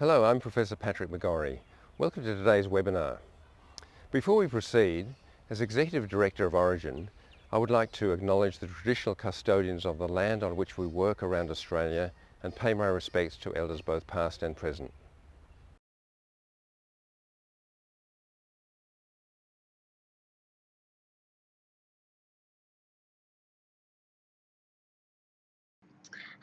Hello, I'm Professor Patrick McGorry. Welcome to today's webinar. Before we proceed, as Executive Director of Orygen, I would like to acknowledge the traditional custodians of the land on which we work around Australia and pay my respects to elders both past and present.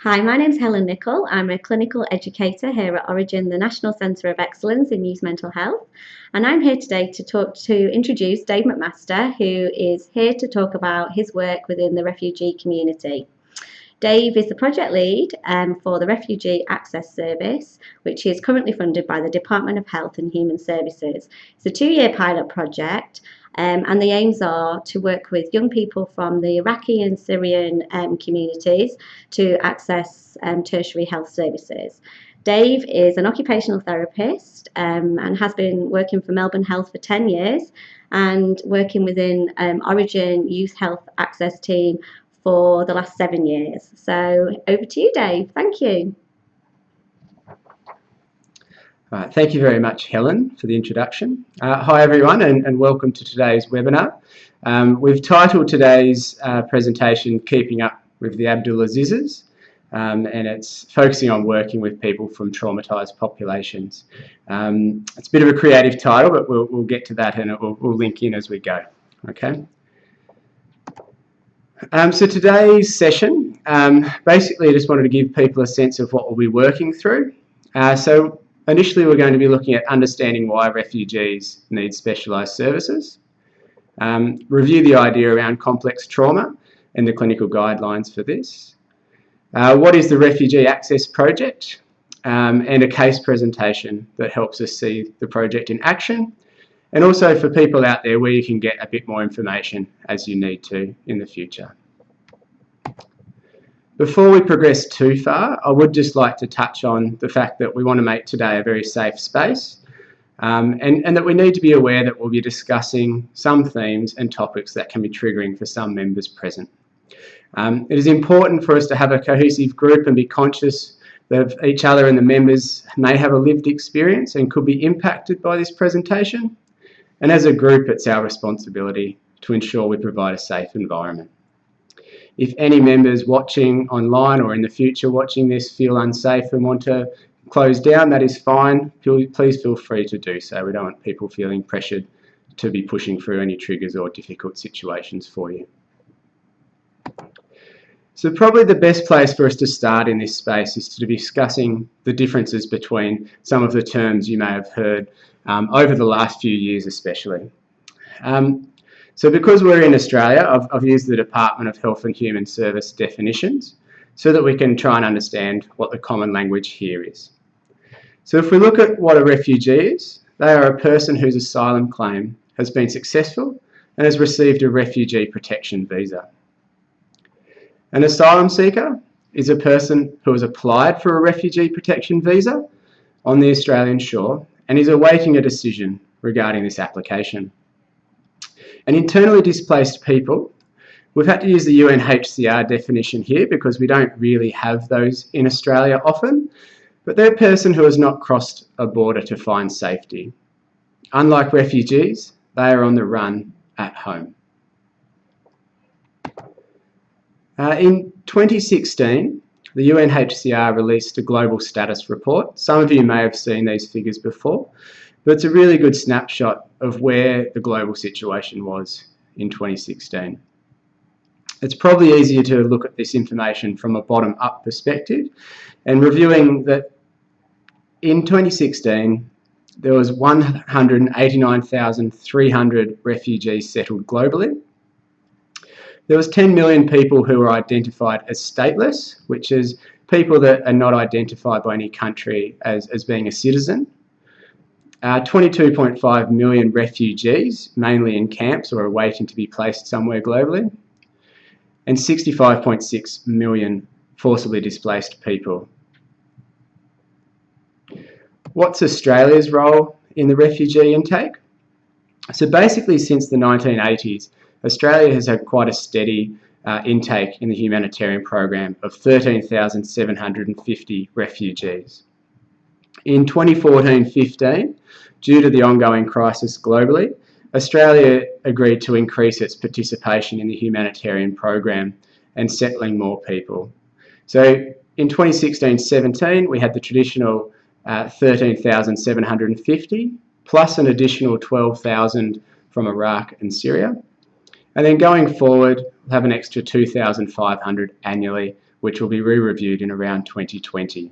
Hi, my name's Helen Nichol. I'm a clinical educator here at Orygen, the National Centre of Excellence in Youth Mental Health. And I'm here today to introduce Dave McMaster, who is here to talk about his work within the refugee community. Dave is the project lead for the Refugee Access Service, which is currently funded by the Department of Health and Human Services. It's a 2-year pilot project, and the aims are to work with young people from the Iraqi and Syrian communities to access tertiary health services. Dave is an occupational therapist and has been working for Melbourne Health for 10 years and working within Orygen Youth Health Access Team for the last 7 years. So over to you, Dave. Thank you. Thank you very much, Helen, for the introduction. Hi, everyone, and welcome to today's webinar. We've titled today's presentation, Keeping Up with the Abdulazizes, and it's focusing on working with people from traumatised populations. It's a bit of a creative title, but we'll get to that and we'll link in as we go. Okay. So today's session, basically I just wanted to give people a sense of what we'll be working through. So initially we're going to be looking at understanding why refugees need specialised services, review the idea around complex trauma and the clinical guidelines for this, what is the Refugee Access Project, and a case presentation that helps us see the project in action, and also for people out there where you can get a bit more information as you need to in the future. Before we progress too far, I would just like to touch on the fact that we want to make today a very safe space, and that we need to be aware that we'll be discussing some themes and topics that can be triggering for some members present. It is important for us to have a cohesive group and be conscious that each other and the members may have a lived experience and could be impacted by this presentation. And as a group, it's our responsibility to ensure we provide a safe environment. If any members watching online or in the future watching this feel unsafe and want to close down, that is fine. Please feel free to do so. We don't want people feeling pressured to be pushing through any triggers or difficult situations for you. So probably the best place for us to start in this space is to be discussing the differences between some of the terms you may have heard over the last few years especially. So because we're in Australia, I've used the Department of Health and Human Service definitions so that we can try and understand what the common language here is. So if we look at what a refugee is, they are a person whose asylum claim has been successful and has received a refugee protection visa. An asylum seeker is a person who has applied for a refugee protection visa on the Australian shore and is awaiting a decision regarding this application. And internally displaced people, we've had to use the UNHCR definition here because we don't really have those in Australia often, but they're a person who has not crossed a border to find safety. Unlike refugees, they are on the run at home. In 2016, the UNHCR released a global status report. Some of you may have seen these figures before, but it's a really good snapshot of where the global situation was in 2016. It's probably easier to look at this information from a bottom-up perspective, and reviewing that in 2016, there was 189,300 refugees settled globally. There was 10 million people who were identified as stateless, which is people that are not identified by any country as being a citizen. 22.5 million refugees, mainly in camps or awaiting to be placed somewhere globally, and 65.6 million forcibly displaced people. What's Australia's role in the refugee intake? So basically since the 1980s, Australia has had quite a steady intake in the humanitarian program of 13,750 refugees. In 2014-15, due to the ongoing crisis globally, Australia agreed to increase its participation in the humanitarian program and settling more people. So in 2016-17, we had the traditional 13,750 plus an additional 12,000 from Iraq and Syria. And then going forward, we'll have an extra 2,500 annually, which will be re-reviewed in around 2020.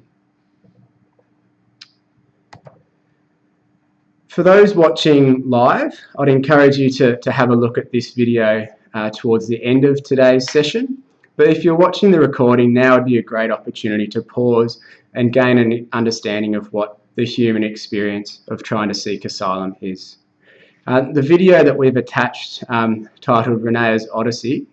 For those watching live, I'd encourage you to have a look at this video towards the end of today's session. But if you're watching the recording, now would be a great opportunity to pause and gain an understanding of what the human experience of trying to seek asylum is. The video that we've attached, titled Renea's Odyssey,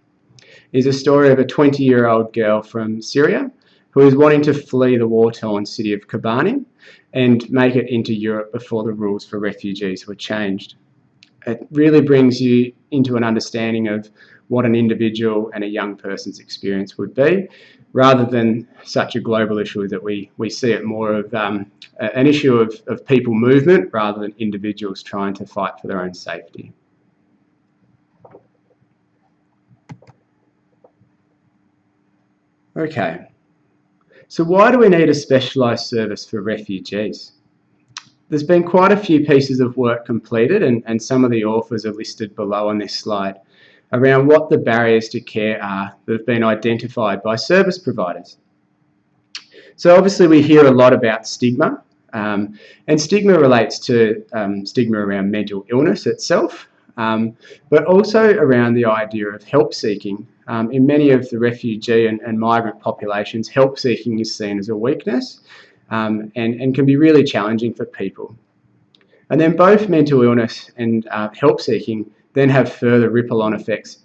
is a story of a 20-year-old girl from Syria who is wanting to flee the war-torn city of Kobani and make it into Europe before the rules for refugees were changed. It really brings you into an understanding of what an individual and a young person's experience would be, rather than such a global issue that we see it more of an issue of people movement rather than individuals trying to fight for their own safety. Okay, so why do we need a specialised service for refugees? There's been quite a few pieces of work completed, and some of the authors are listed below on this slide, around what the barriers to care are that have been identified by service providers. So obviously we hear a lot about stigma, and stigma relates to stigma around mental illness itself, but also around the idea of help seeking. In many of the refugee and migrant populations, help seeking is seen as a weakness and can be really challenging for people. And then both mental illness and help seeking then have further ripple-on effects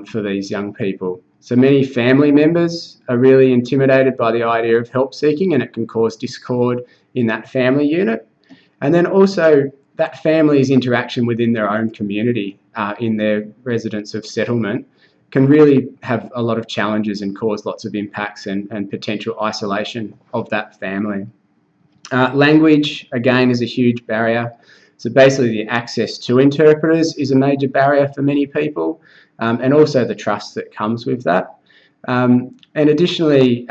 for these young people. So many family members are really intimidated by the idea of help seeking, and it can cause discord in that family unit. And then also that family's interaction within their own community in their residence of settlement can really have a lot of challenges and cause lots of impacts and potential isolation of that family. Language, again, is a huge barrier. So basically the access to interpreters is a major barrier for many people, and also the trust that comes with that. And additionally,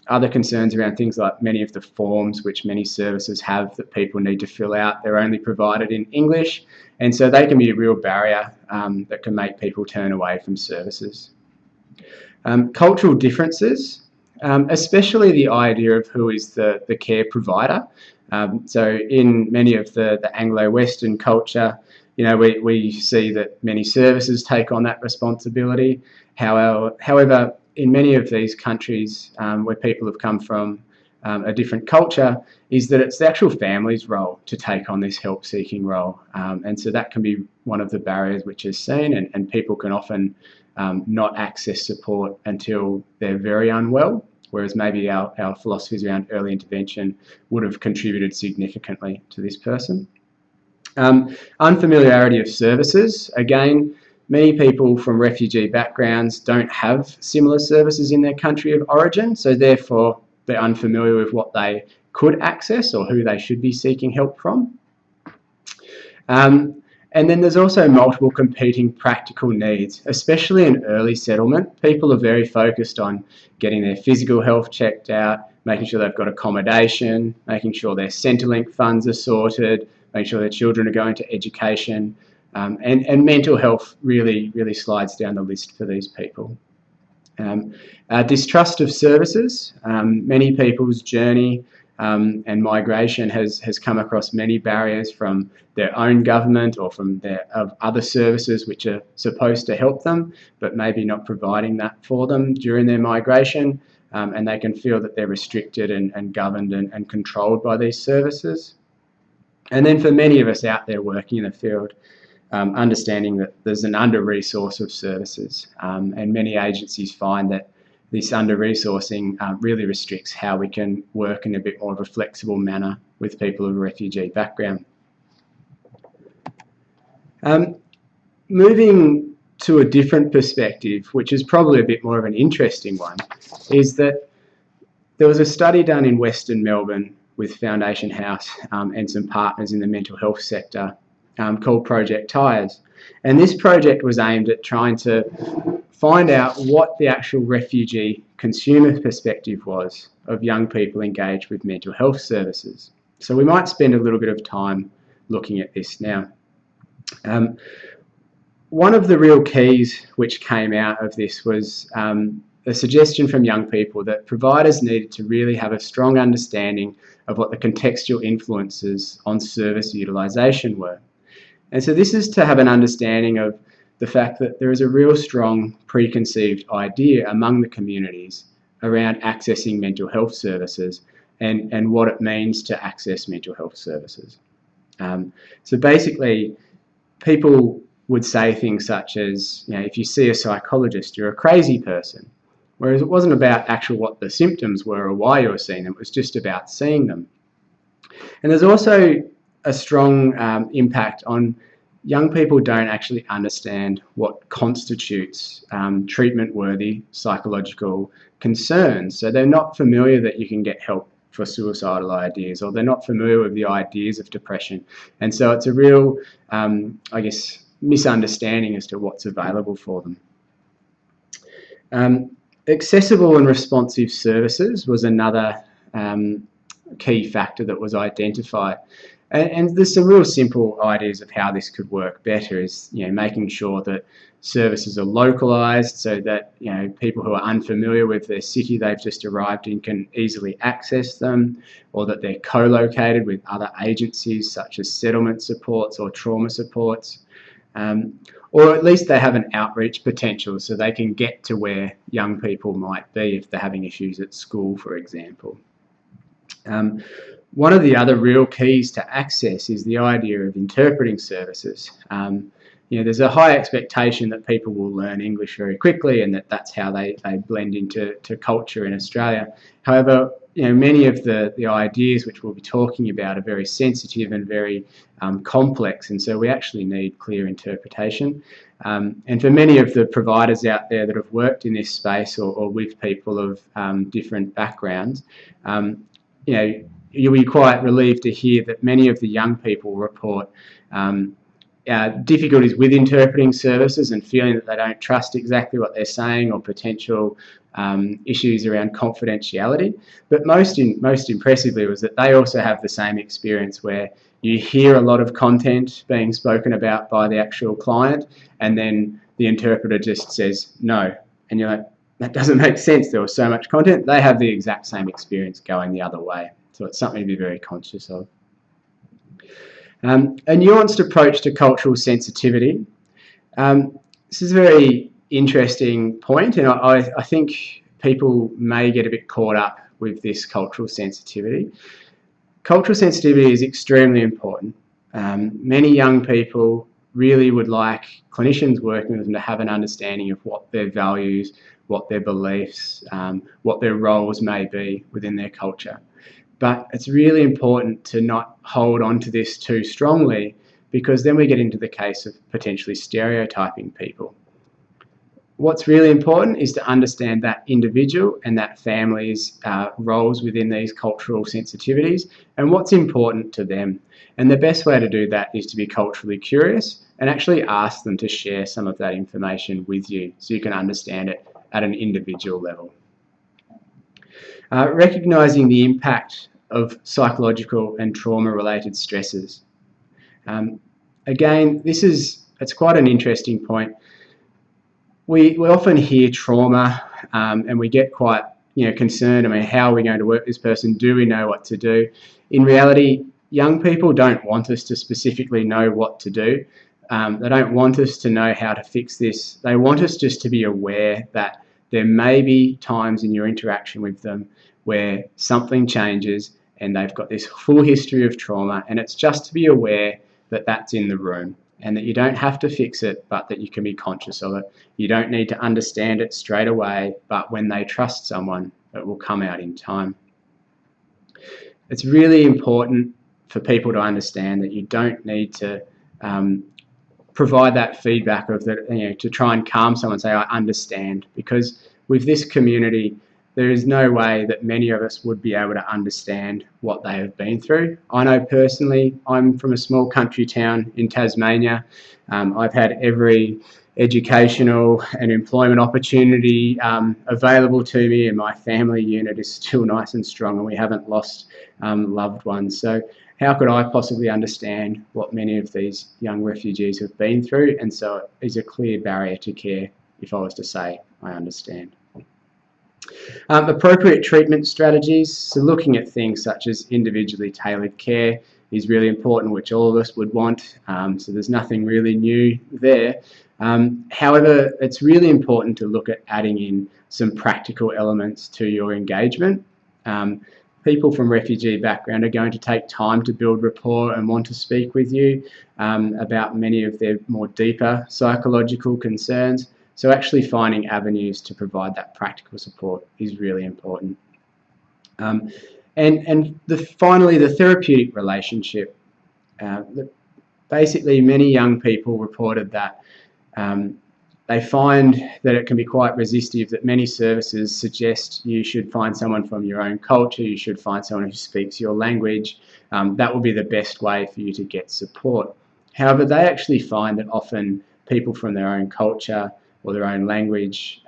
other concerns around things like many of the forms which many services have that people need to fill out, they're only provided in English, and so they can be a real barrier that can make people turn away from services. Cultural differences, especially the idea of who is the care provider. So in many of the Anglo-Western culture, you know, we see that many services take on that responsibility. However, in many of these countries where people have come from a different culture, is that it's the actual family's role to take on this help-seeking role. And so that can be one of the barriers which is seen, and people can often not access support until they're very unwell, whereas maybe our philosophies around early intervention would have contributed significantly to this person. Unfamiliarity of services. Again, many people from refugee backgrounds don't have similar services in their country of origin, so therefore they're unfamiliar with what they could access or who they should be seeking help from. And then there's also multiple competing practical needs, especially in early settlement. People are very focused on getting their physical health checked out, making sure they've got accommodation, making sure their Centrelink funds are sorted, making sure their children are going to education, and mental health really slides down the list for these people. Distrust of services. Many people's journey and migration has come across many barriers from their own government or from other services which are supposed to help them, but maybe not providing that for them during their migration, and they can feel that they're restricted and governed and controlled by these services. And then for many of us out there working in the field, understanding that there's an under-resource of services, and many agencies find that this under-resourcing really restricts how we can work in a bit more of a flexible manner with people of a refugee background. Moving to a different perspective, which is probably a bit more of an interesting one, is that there was a study done in Western Melbourne with Foundation House and some partners in the mental health sector called Project Tires. And this project was aimed at trying to find out what the actual refugee consumer perspective was of young people engaged with mental health services. So we might spend a little bit of time looking at this now. One of the real keys which came out of this was a suggestion from young people that providers needed to really have a strong understanding of what the contextual influences on service utilisation were. And so this is to have an understanding of the fact that there is a real strong preconceived idea among the communities around accessing mental health services and what it means to access mental health services. So basically, people would say things such as, you know, if you see a psychologist, you're a crazy person. Whereas it wasn't about actual what the symptoms were or why you were seeing them, it was just about seeing them. And there's also a strong impact on young people don't actually understand what constitutes treatment-worthy psychological concerns. So they're not familiar that you can get help for suicidal ideas, or they're not familiar with the ideas of depression. And so it's a real, I guess, misunderstanding as to what's available for them. Accessible and responsive services was another key factor that was identified. And there's some real simple ideas of how this could work better, is, you know, making sure that services are localised so that, you know, people who are unfamiliar with their city they've just arrived in can easily access them, or that they're co-located with other agencies such as settlement supports or trauma supports, or at least they have an outreach potential so they can get to where young people might be if they're having issues at school, for example. One of the other real keys to access is the idea of interpreting services. You know, there's a high expectation that people will learn English very quickly and that that's how they blend into culture in Australia. However, you know, many of the ideas which we'll be talking about are very sensitive and very complex, and so we actually need clear interpretation. And for many of the providers out there that have worked in this space or with people of different backgrounds, you know, you'll be quite relieved to hear that many of the young people report difficulties with interpreting services and feeling that they don't trust exactly what they're saying, or potential issues around confidentiality. But most impressively was that they also have the same experience where you hear a lot of content being spoken about by the actual client, and then the interpreter just says no. And you're like, that doesn't make sense, there was so much content. They have the exact same experience going the other way. So it's something to be very conscious of. A nuanced approach to cultural sensitivity. This is a very interesting point, and I think people may get a bit caught up with this cultural sensitivity. Cultural sensitivity is extremely important. Many young people really would like clinicians working with them to have an understanding of what their values, what their beliefs, what their roles may be within their culture. But it's really important to not hold on to this too strongly, because then we get into the case of potentially stereotyping people. What's really important is to understand that individual and that family's roles within these cultural sensitivities and what's important to them. And the best way to do that is to be culturally curious and actually ask them to share some of that information with you so you can understand it at an individual level. Recognising the impact of psychological and trauma-related stresses. Again, it's quite an interesting point. We often hear trauma and we get quite concerned. I mean, how are we going to work this person? Do we know what to do? In reality, young people don't want us to specifically know what to do. They don't want us to know how to fix this. They want us just to be aware that there may be times in your interaction with them where something changes and they've got this full history of trauma, and it's just to be aware that that's in the room and that you don't have to fix it, but that you can be conscious of it. You don't need to understand it straight away, but when they trust someone, it will come out in time. It's really important for people to understand that you don't need to provide that feedback of that, to try and calm someone and say, I understand, because with this community, there is no way that many of us would be able to understand what they have been through. I know personally, I'm from a small country town in Tasmania. I've had every educational and employment opportunity available to me, and my family unit is still nice and strong, and we haven't lost loved ones. So how could I possibly understand what many of these young refugees have been through? And so it is a clear barrier to care if I was to say I understand. Appropriate treatment strategies, so looking at things such as individually tailored care is really important, which all of us would want, so there's nothing really new there. However, it's really important to look at adding in some practical elements to your engagement. People from refugee background are going to take time to build rapport and want to speak with you about many of their more deeper psychological concerns. So actually finding avenues to provide that practical support is really important. Finally, the therapeutic relationship. Basically, many young people reported that they find that it can be quite resistive, that many services suggest you should find someone from your own culture, you should find someone who speaks your language. That will be the best way for you to get support. However, they actually find that often people from their own culture or their own language,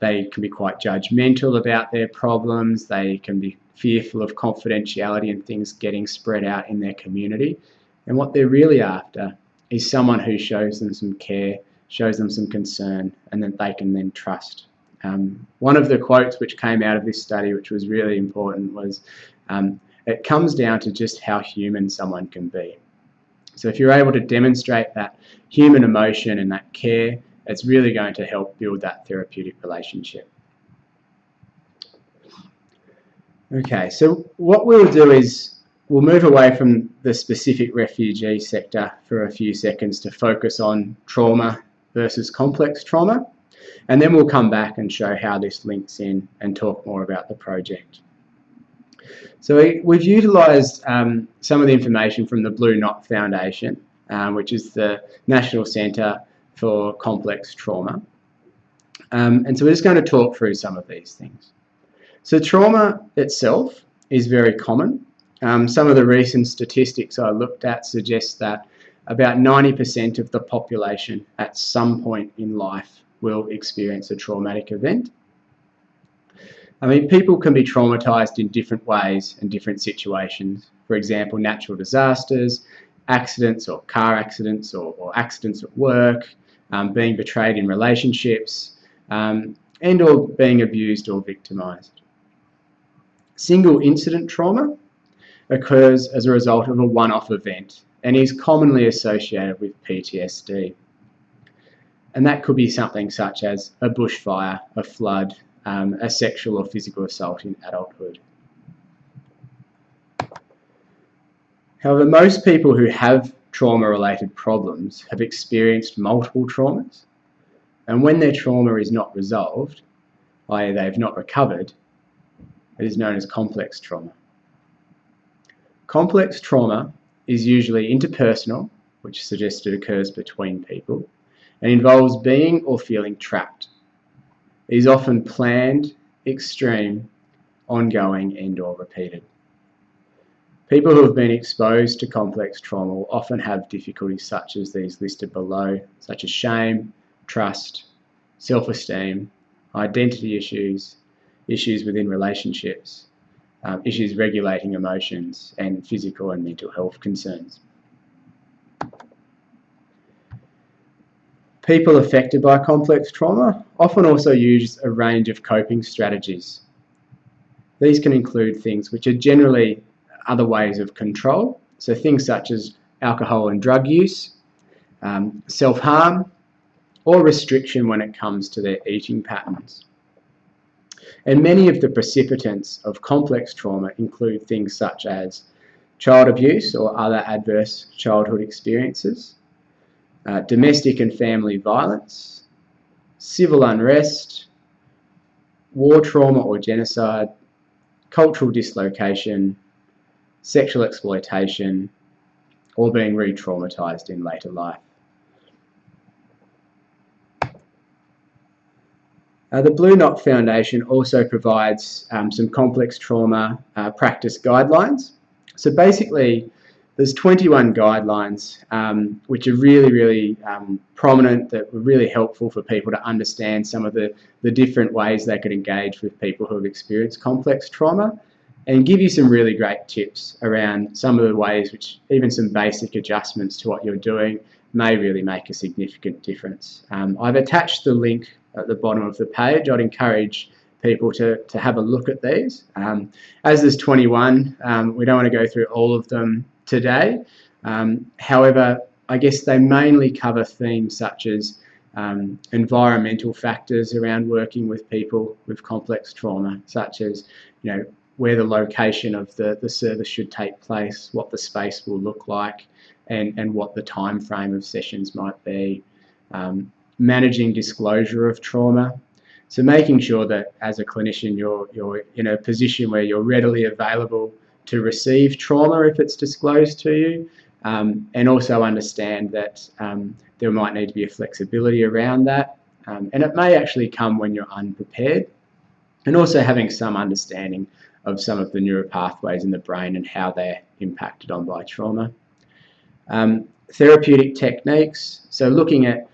they can be quite judgmental about their problems, they can be fearful of confidentiality and things getting spread out in their community. And what they're really after is someone who shows them some care, shows them some concern, and that they can then trust. One of the quotes which came out of this study, which was really important, was, it comes down to just how human someone can be. So if you're able to demonstrate that human emotion and that care, it's really going to help build that therapeutic relationship. Okay, so what we'll do is we'll move away from the specific refugee sector for a few seconds to focus on trauma versus complex trauma, and then we'll come back and show how this links in and talk more about the project. So we've utilised some of the information from the Blue Knot Foundation, which is the National Centre for Complex Trauma. And so we're just going to talk through some of these things. So trauma itself is very common. Some of the recent statistics I looked at suggest that about 90% of the population at some point in life will experience a traumatic event. I mean, people can be traumatised in different ways and different situations. For example, natural disasters, accidents or car accidents or accidents at work, being betrayed in relationships, and or being abused or victimised. Single incident trauma occurs as a result of a one-off event and is commonly associated with PTSD. And that could be something such as a bushfire, a flood, a sexual or physical assault in adulthood. However, most people who have trauma-related problems have experienced multiple traumas, and when their trauma is not resolved, i.e. they've not recovered, it is known as complex trauma. Complex trauma is usually interpersonal, which suggests it occurs between people, and involves being or feeling trapped. It is often planned, extreme, ongoing, and or repeated. People who have been exposed to complex trauma will often have difficulties such as these listed below, such as shame, trust, self-esteem, identity issues, issues within relationships, issues regulating emotions, and physical and mental health concerns. People affected by complex trauma often also use a range of coping strategies. These can include things which are generally other ways of control, so things such as alcohol and drug use, self-harm, or restriction when it comes to their eating patterns. And many of the precipitants of complex trauma include things such as child abuse or other adverse childhood experiences, domestic and family violence, civil unrest, war trauma or genocide, cultural dislocation, sexual exploitation, or being re-traumatised in later life. The Blue Knot Foundation also provides some complex trauma practice guidelines. So basically, there's 21 guidelines which are really prominent, that were really helpful for people to understand some of the different ways they could engage with people who have experienced complex trauma, and give you some really great tips around some of the ways which even some basic adjustments to what you're doing may really make a significant difference. I've attached the link at the bottom of the page. I'd encourage people to have a look at these. As there's 21, we don't want to go through all of them today. However, I guess they mainly cover themes such as environmental factors around working with people with complex trauma, such as, you know, where the location of the service should take place, what the space will look like, and what the time frame of sessions might be. Managing disclosure of trauma. So making sure that as a clinician you're in a position where you're readily available to receive trauma if it's disclosed to you, and also understand that there might need to be a flexibility around that, and it may actually come when you're unprepared, and also having some understanding of some of the neuropathways in the brain and how they're impacted on by trauma. Therapeutic techniques, so looking at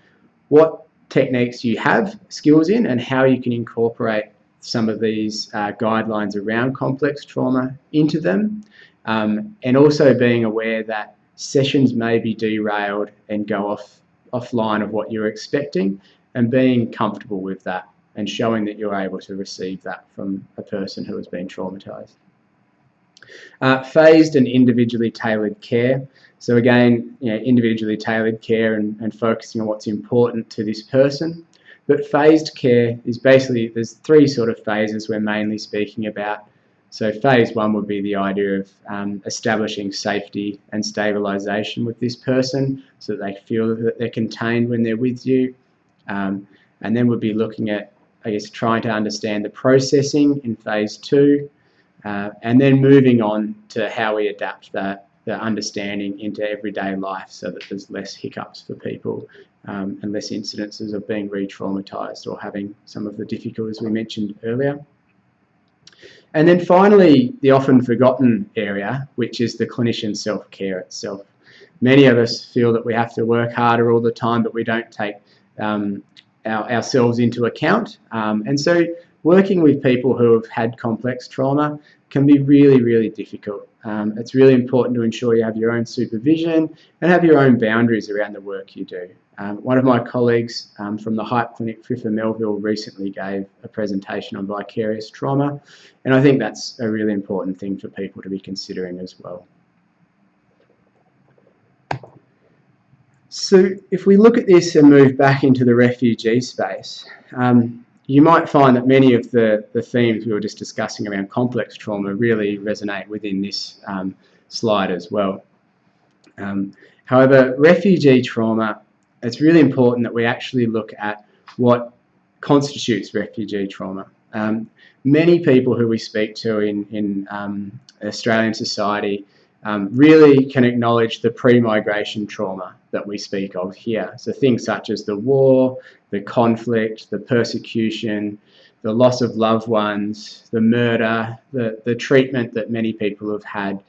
what techniques you have skills in and how you can incorporate some of these guidelines around complex trauma into them, and also being aware that sessions may be derailed and go offline of what you're expecting, and being comfortable with that and showing that you're able to receive that from a person who has been traumatised. Phased and individually tailored care. So again, you know, individually tailored care and focusing on what's important to this person. But phased care is basically, there's three sort of phases we're mainly speaking about. So phase one would be the idea of establishing safety and stabilisation with this person so that they feel that they're contained when they're with you. And then we'll be looking at, I guess, trying to understand the processing in phase two, and then moving on to how we adapt the understanding into everyday life so that there's less hiccups for people, and less incidences of being re-traumatised or having some of the difficulties we mentioned earlier. And then finally, the often forgotten area, which is the clinician self-care itself. Many of us feel that we have to work harder all the time, but we don't take ourselves into account. And so working with people who have had complex trauma can be really difficult. It's really important to ensure you have your own supervision and have your own boundaries around the work you do. One of my colleagues from the Hype Clinic, Friffa Melville, recently gave a presentation on vicarious trauma, and I think that's a really important thing for people to be considering as well. So if we look at this and move back into the refugee space, you might find that many of the themes we were just discussing around complex trauma really resonate within this slide as well. However, refugee trauma, it's really important that we actually look at what constitutes refugee trauma. Many people who we speak to in Australian society really can acknowledge the pre-migration trauma that we speak of here. So things such as the war, the conflict, the persecution, the loss of loved ones, the murder, the treatment that many people have had,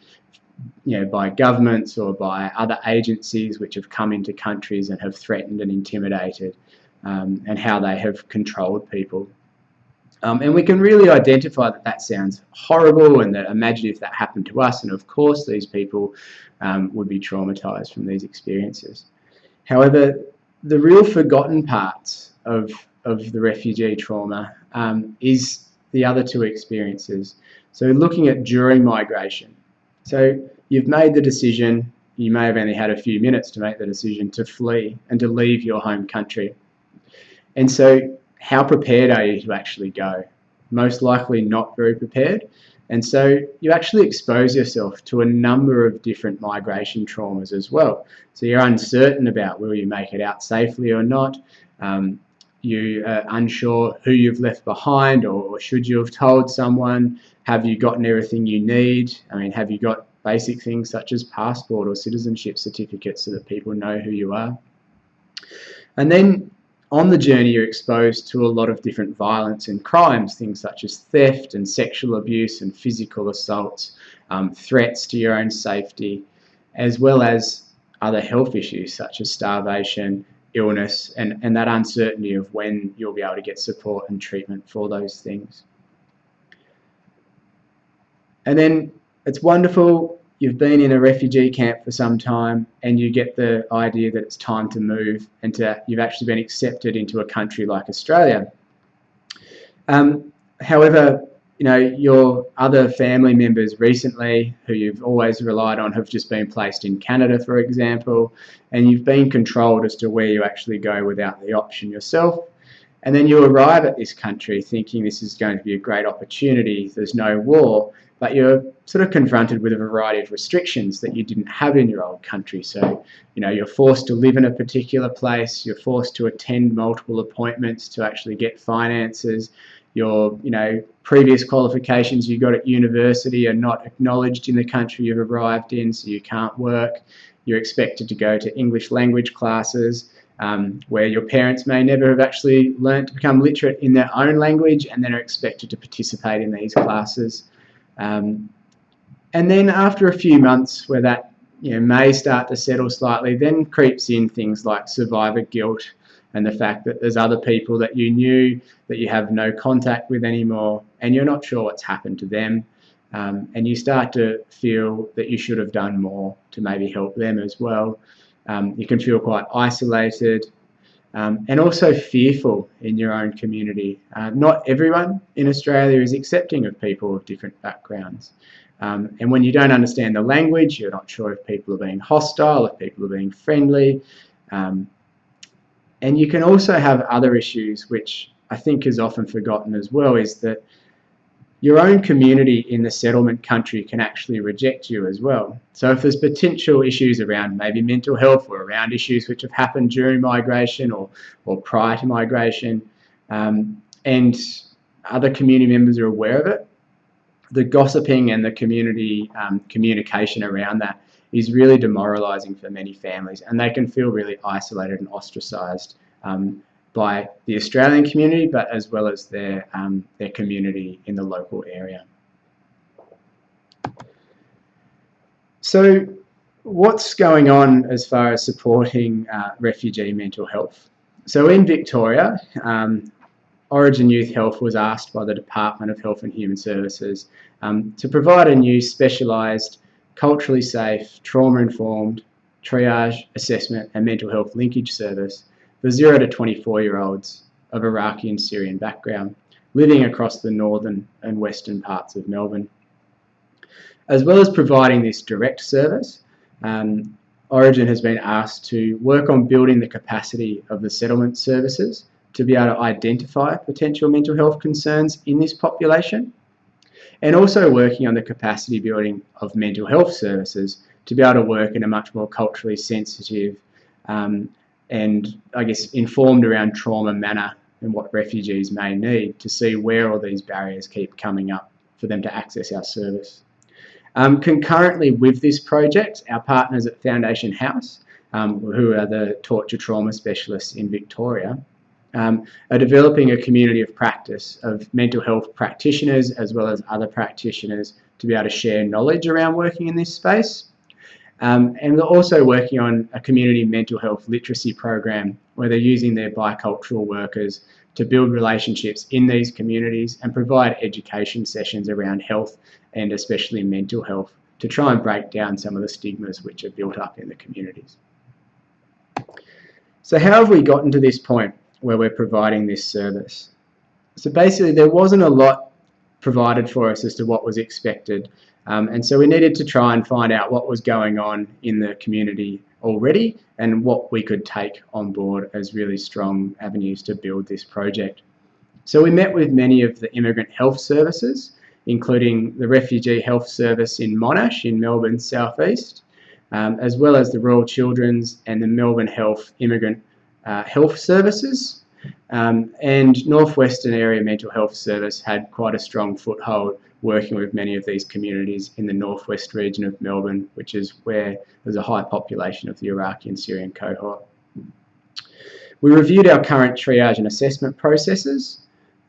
you know, by governments or by other agencies which have come into countries and have threatened and intimidated, and how they have controlled people. And we can really identify that that sounds horrible, and that imagine if that happened to us, and of course these people would be traumatised from these experiences. However, the real forgotten parts of the refugee trauma is the other two experiences. So looking at during migration. So you've made the decision, you may have only had a few minutes to make the decision to flee and to leave your home country. And so how prepared are you to actually go? Most likely not very prepared. And so you actually expose yourself to a number of different migration traumas as well. So you're uncertain about will you make it out safely or not. You are unsure who you've left behind, or should you have told someone. Have you gotten everything you need? I mean, have you got basic things such as passport or citizenship certificates so that people know who you are? And then On the journey, you're exposed to a lot of different violence and crimes, things such as theft and sexual abuse and physical assaults, threats to your own safety, as well as other health issues such as starvation, illness, and that uncertainty of when you'll be able to get support and treatment for those things. And then it's wonderful, you've been in a refugee camp for some time and you get the idea that it's time to move and you've actually been accepted into a country like Australia. However, you know, your other family members recently who you've always relied on have just been placed in Canada, for example, and you've been controlled as to where you actually go without the option yourself. And then you arrive at this country thinking this is going to be a great opportunity, there's no war, but you're sort of confronted with a variety of restrictions that you didn't have in your old country. So, you know, you're forced to live in a particular place, you're forced to attend multiple appointments to actually get finances. Your, you know, previous qualifications you got at university are not acknowledged in the country you've arrived in, so you can't work. You're expected to go to English language classes where your parents may never have actually learnt to become literate in their own language, and then are expected to participate in these classes. And then after a few months where that, you know, may start to settle slightly, then creeps in things like survivor guilt and the fact that there's other people that you knew that you have no contact with anymore and you're not sure what's happened to them. And you start to feel that you should have done more to maybe help them as well. You can feel quite isolated and also fearful in your own community. Not everyone in Australia is accepting of people of different backgrounds. And when you don't understand the language, you're not sure if people are being hostile, if people are being friendly. And you can also have other issues, which I think is often forgotten as well, is that your own community in the settlement country can actually reject you as well. So if there's potential issues around maybe mental health or around issues which have happened during migration or prior to migration, and other community members are aware of it, the gossiping and the community communication around that is really demoralising for many families, and they can feel really isolated and ostracised by the Australian community, but as well as their community in the local area. So what's going on as far as supporting refugee mental health? So in Victoria, Orygen Youth Health was asked by the Department of Health and Human Services to provide a new specialised, culturally safe, trauma-informed triage, assessment and mental health linkage service for 0 to 24-year-olds of Iraqi and Syrian background living across the northern and western parts of Melbourne. As well as providing this direct service, Orygen has been asked to work on building the capacity of the settlement services to be able to identify potential mental health concerns in this population, and also working on the capacity building of mental health services to be able to work in a much more culturally sensitive and I guess informed around trauma manner and what refugees may need, to see where all these barriers keep coming up for them to access our service. Concurrently with this project, our partners at Foundation House, who are the torture trauma specialists in Victoria, are developing a community of practice of mental health practitioners as well as other practitioners to be able to share knowledge around working in this space. And they're also working on a community mental health literacy program where they're using their bicultural workers to build relationships in these communities and provide education sessions around health and especially mental health to try and break down some of the stigmas which are built up in the communities. So how have we gotten to this point where we're providing this service? So basically there wasn't a lot provided for us as to what was expected. And so we needed to try and find out what was going on in the community already and what we could take on board as really strong avenues to build this project. So we met with many of the immigrant health services, including the Refugee Health Service in Monash in Melbourne's southeast, as well as the Royal Children's and the Melbourne Health Immigrant Health Services. And North Western Area Mental Health Service had quite a strong foothold working with many of these communities in the northwest region of Melbourne, which is where there's a high population of the Iraqi and Syrian cohort. We reviewed our current triage and assessment processes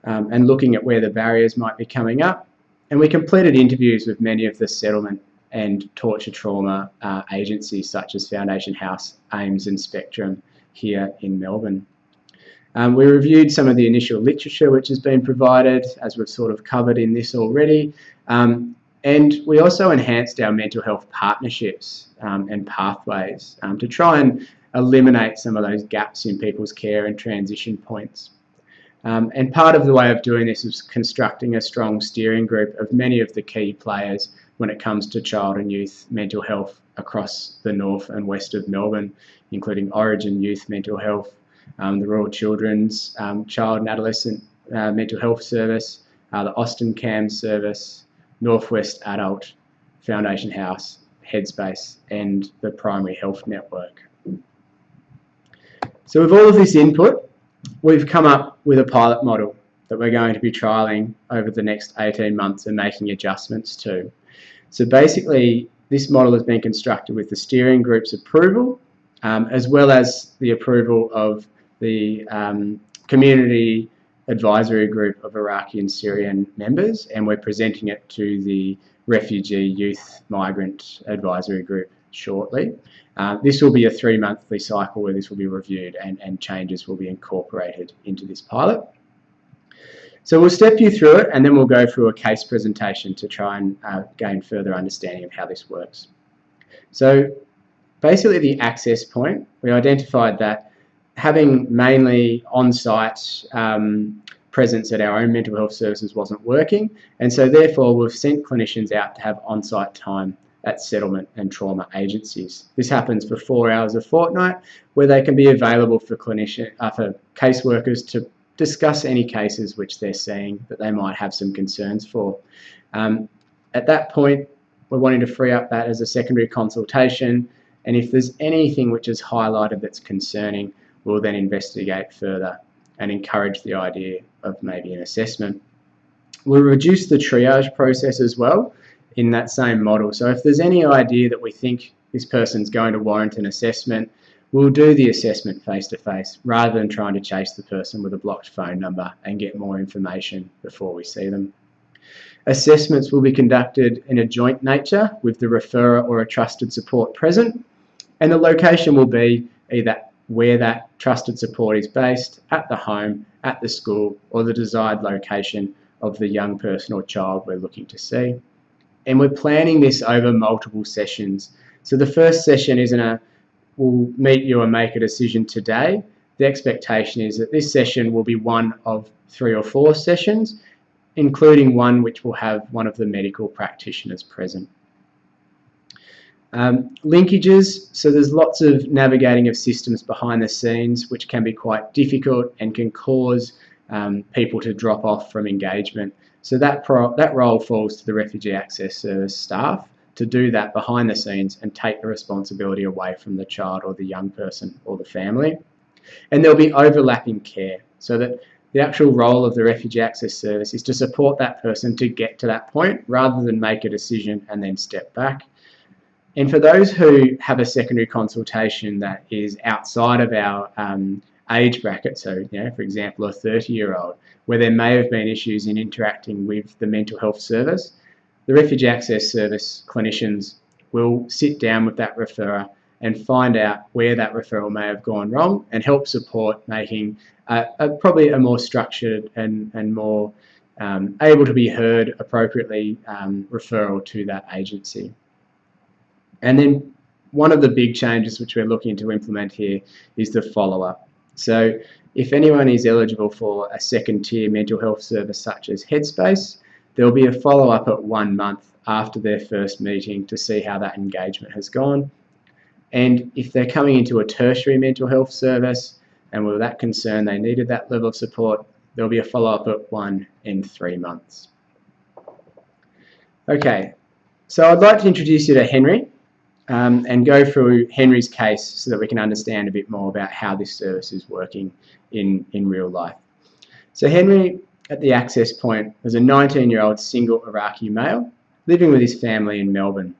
and looking at where the barriers might be coming up, and we completed interviews with many of the settlement and torture trauma agencies such as Foundation House, AIMS and Spectrum here in Melbourne. We reviewed some of the initial literature which has been provided, as we've sort of covered in this already, and we also enhanced our mental health partnerships and pathways to try and eliminate some of those gaps in people's care and transition points. And part of the way of doing this is constructing a strong steering group of many of the key players when it comes to child and youth mental health across the north and west of Melbourne, including Orygen Youth Mental Health, the Royal Children's Child and Adolescent Mental Health Service, the Austin CAMS Service, North West Adult, Foundation House, Headspace, and the Primary Health Network. So with all of this input, we've come up with a pilot model that we're going to be trialling over the next 18 months and making adjustments to. So basically, this model has been constructed with the steering group's approval, as well as the approval of the community advisory group of Iraqi and Syrian members, and we're presenting it to the Refugee Youth Migrant Advisory Group shortly. This will be a 3-monthly cycle where this will be reviewed and changes will be incorporated into this pilot. So we'll step you through it and then we'll go through a case presentation to try and gain further understanding of how this works. So basically the access point, we identified that having mainly on-site presence at our own mental health services wasn't working, and so therefore we've sent clinicians out to have on-site time at settlement and trauma agencies. This happens for 4 hours a fortnight, where they can be available for for caseworkers to discuss any cases which they're seeing that they might have some concerns for. At that point, we're wanting to free up that as a secondary consultation, and if there's anything which is highlighted that's concerning, we'll then investigate further and encourage the idea of maybe an assessment. We'll reduce the triage process as well in that same model. So if there's any idea that we think this person's going to warrant an assessment, we'll do the assessment face-to-face rather than trying to chase the person with a blocked phone number and get more information before we see them. Assessments will be conducted in a joint nature with the referrer or a trusted support present, and the location will be either where that trusted support is based, at the home, at the school, or the desired location of the young person or child we're looking to see. And we're planning this over multiple sessions. So the first session isn't we'll meet you and make a decision today. The expectation is that this session will be one of 3 or 4 sessions, including one which will have one of the medical practitioners present. Linkages, so there's lots of navigating of systems behind the scenes which can be quite difficult and can cause people to drop off from engagement. So that role falls to the Refugee Access Service staff to do that behind the scenes and take the responsibility away from the child or the young person or the family. And there'll be overlapping care, so that the actual role of the Refugee Access Service is to support that person to get to that point rather than make a decision and then step back. And for those who have a secondary consultation that is outside of our age bracket, so for example a 30-year-old, where there may have been issues in interacting with the mental health service, the Refugee Access Service clinicians will sit down with that referrer and find out where that referral may have gone wrong and help support making probably a more structured and more able to be heard appropriately referral to that agency. And then one of the big changes which we're looking to implement here is the follow-up. So if anyone is eligible for a second-tier mental health service such as Headspace, there'll be a follow-up at 1 month after their first meeting to see how that engagement has gone. And if they're coming into a tertiary mental health service and with that concern they needed that level of support, there'll be a follow-up at 1 and 3 months. Okay, so I'd like to introduce you to Henry and go through Henry's case so that we can understand a bit more about how this service is working in real life. So Henry, at the access point, was a 19-year-old single Iraqi male living with his family in Melbourne.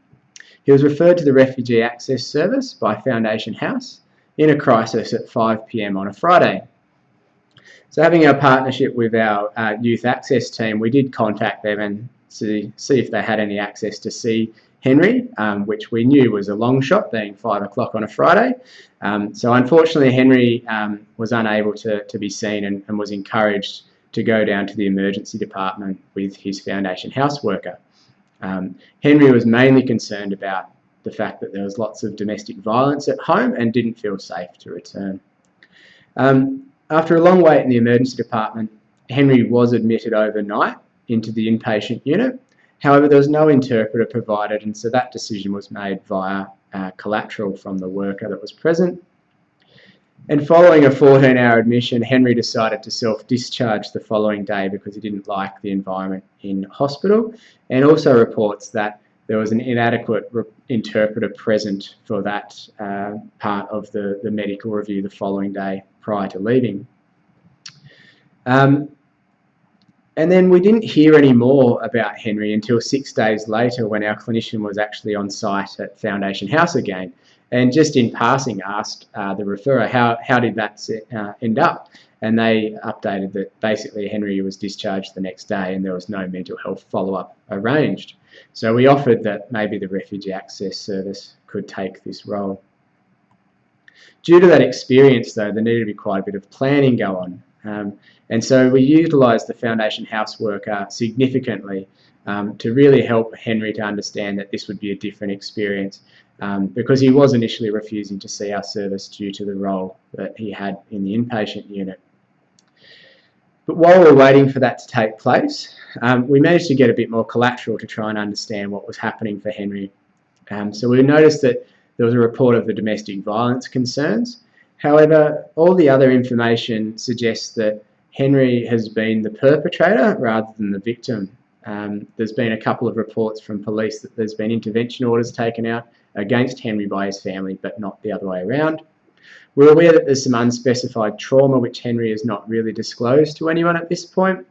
He was referred to the Refugee Access Service by Foundation House in a crisis at 5 p.m. on a Friday. So having our partnership with our youth access team, we did contact them and see if they had any access to see Henry, which we knew was a long shot, being 5 o'clock on a Friday. So unfortunately, Henry was unable to be seen and was encouraged to go down to the emergency department with his foundation house worker. Henry was mainly concerned about the fact that there was lots of domestic violence at home and didn't feel safe to return. After a long wait in the emergency department, Henry was admitted overnight into the inpatient unit. However, there was no interpreter provided, and so that decision was made via collateral from the worker that was present. And following a 14-hour admission, Henry decided to self-discharge the following day because he didn't like the environment in hospital, and also reports that there was an inadequate interpreter present for that part of the medical review the following day prior to leaving. And then we didn't hear any more about Henry until 6 days later, when our clinician was actually on site at Foundation House again, and just in passing asked the referrer how did that end up, and they updated that basically Henry was discharged the next day and there was no mental health follow-up arranged. So we offered that maybe the Refugee Access Service could take this role. Due to that experience, though, there needed to be quite a bit of planning go on. And so we utilised the foundation house worker significantly to really help Henry to understand that this would be a different experience, because he was initially refusing to see our service due to the role that he had in the inpatient unit. But while we were waiting for that to take place, we managed to get a bit more collateral to try and understand what was happening for Henry. So we noticed that there was a report of the domestic violence concerns. However, all the other information suggests that Henry has been the perpetrator rather than the victim. There's been a couple of reports from police that there's been intervention orders taken out against Henry by his family, but not the other way around. We're aware that there's some unspecified trauma which Henry has not really disclosed to anyone at this point,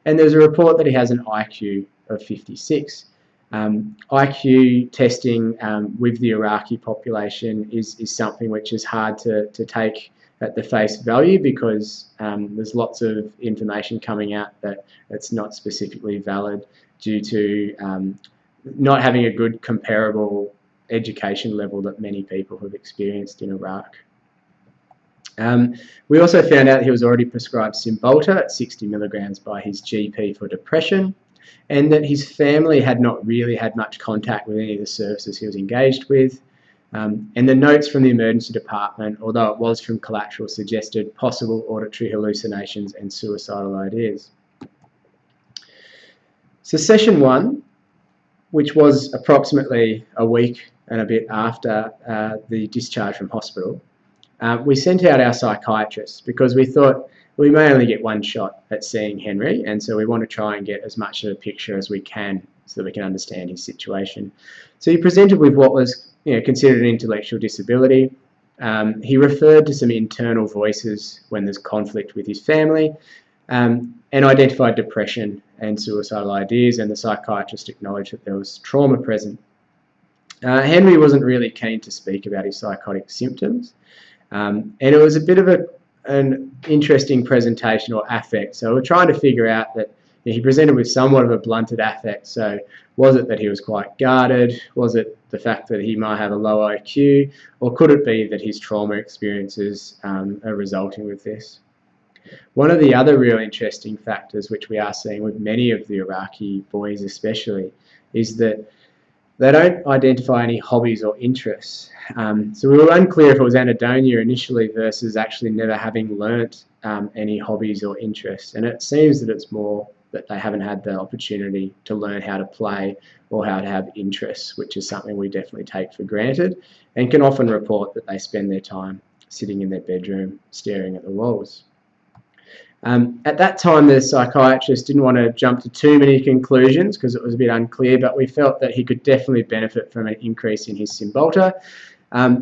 and there's a report that he has an IQ of 56. IQ testing with the Iraqi population is something which is hard to take at the face value, because there's lots of information coming out that it's not specifically valid due to not having a good comparable education level that many people have experienced in Iraq. We also found out he was already prescribed Cymbalta at 60 milligrams by his GP for depression, and that his family had not really had much contact with any of the services he was engaged with. And the notes from the emergency department, although it was from collateral, suggested possible auditory hallucinations and suicidal ideas. So session 1, which was approximately a week and a bit after the discharge from hospital, we sent out our psychiatrist because we thought we may only get one shot at seeing Henry, and so we want to try and get as much of a picture as we can so that we can understand his situation. So he presented with what was considered an intellectual disability. He referred to some internal voices when there's conflict with his family, and identified depression and suicidal ideas, and the psychiatrist acknowledged that there was trauma present. Henry wasn't really keen to speak about his psychotic symptoms, and it was a bit of an interesting presentation or affect. So we're trying to figure out that he presented with somewhat of a blunted affect. So was it that he was quite guarded? Was it the fact that he might have a low IQ? Or could it be that his trauma experiences are resulting with this? One of the other real interesting factors which we are seeing with many of the Iraqi boys especially is that they don't identify any hobbies or interests. So we were unclear if it was anhedonia initially versus actually never having learnt any hobbies or interests. And it seems that it's more that they haven't had the opportunity to learn how to play or how to have interests, which is something we definitely take for granted, and can often report that they spend their time sitting in their bedroom staring at the walls. At that time, the psychiatrist didn't want to jump to too many conclusions because it was a bit unclear, but we felt that he could definitely benefit from an increase in his Cymbalta,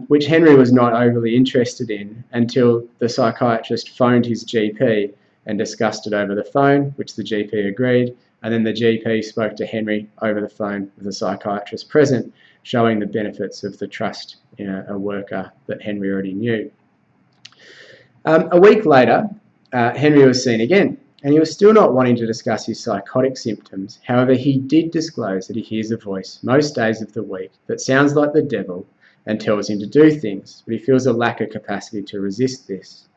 which Henry was not overly interested in until the psychiatrist phoned his GP and discussed it over the phone, which the GP agreed, and then the GP spoke to Henry over the phone with the psychiatrist present, showing the benefits of the trust in a worker that Henry already knew. A week later, Henry was seen again, and he was still not wanting to discuss his psychotic symptoms. However, he did disclose that he hears a voice most days of the week that sounds like the devil and tells him to do things, but he feels a lack of capacity to resist this.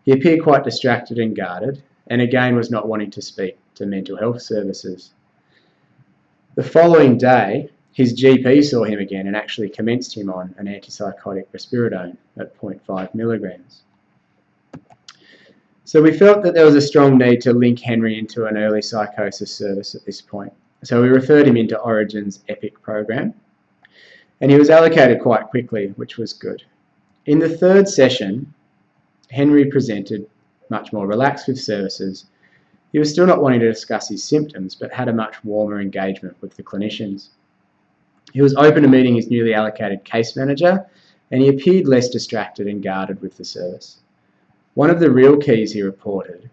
He appeared quite distracted and guarded, and again was not wanting to speak to mental health services. The following day, his GP saw him again and actually commenced him on an antipsychotic risperidone at 0.5 milligrams. So we felt that there was a strong need to link Henry into an early psychosis service at this point. So we referred him into Orygen's EPIC program, and he was allocated quite quickly, which was good. In the third session, Henry presented much more relaxed with services. He was still not wanting to discuss his symptoms, but had a much warmer engagement with the clinicians. He was open to meeting his newly allocated case manager, and he appeared less distracted and guarded with the service. One of the real keys he reported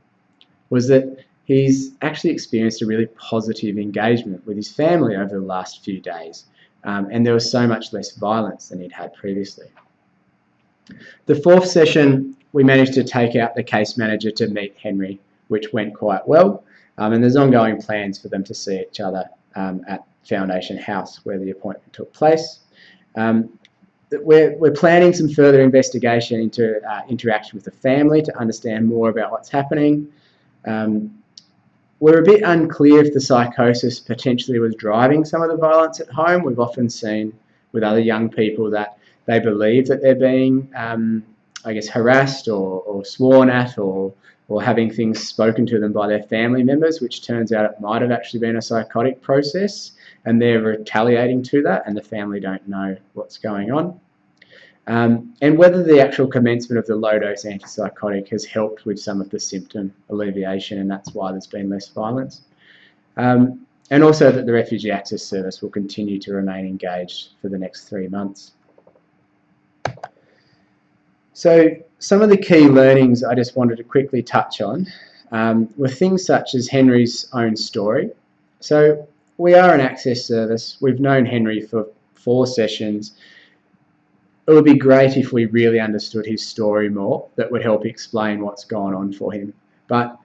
was that he's actually experienced a really positive engagement with his family over the last few days, and there was so much less violence than he'd had previously. The fourth session, we managed to take out the case manager to meet Henry, which went quite well, and there's ongoing plans for them to see each other at Foundation House where the appointment took place. We're planning some further investigation into interaction with the family to understand more about what's happening. We're a bit unclear if the psychosis potentially was driving some of the violence at home. We've often seen with other young people that they believe that they're being, harassed or sworn at or having things spoken to them by their family members, which turns out it might have actually been a psychotic process, and they're retaliating to that, and the family don't know what's going on. And whether the actual commencement of the low-dose antipsychotic has helped with some of the symptom alleviation, and that's why there's been less violence. And also that the Refugee Access Service will continue to remain engaged for the next 3 months. So some of the key learnings I just wanted to quickly touch on were things such as Henry's own story. So we are an access service. We've known Henry for 4 sessions. It would be great if we really understood his story more. That would help explain what's gone on for him. But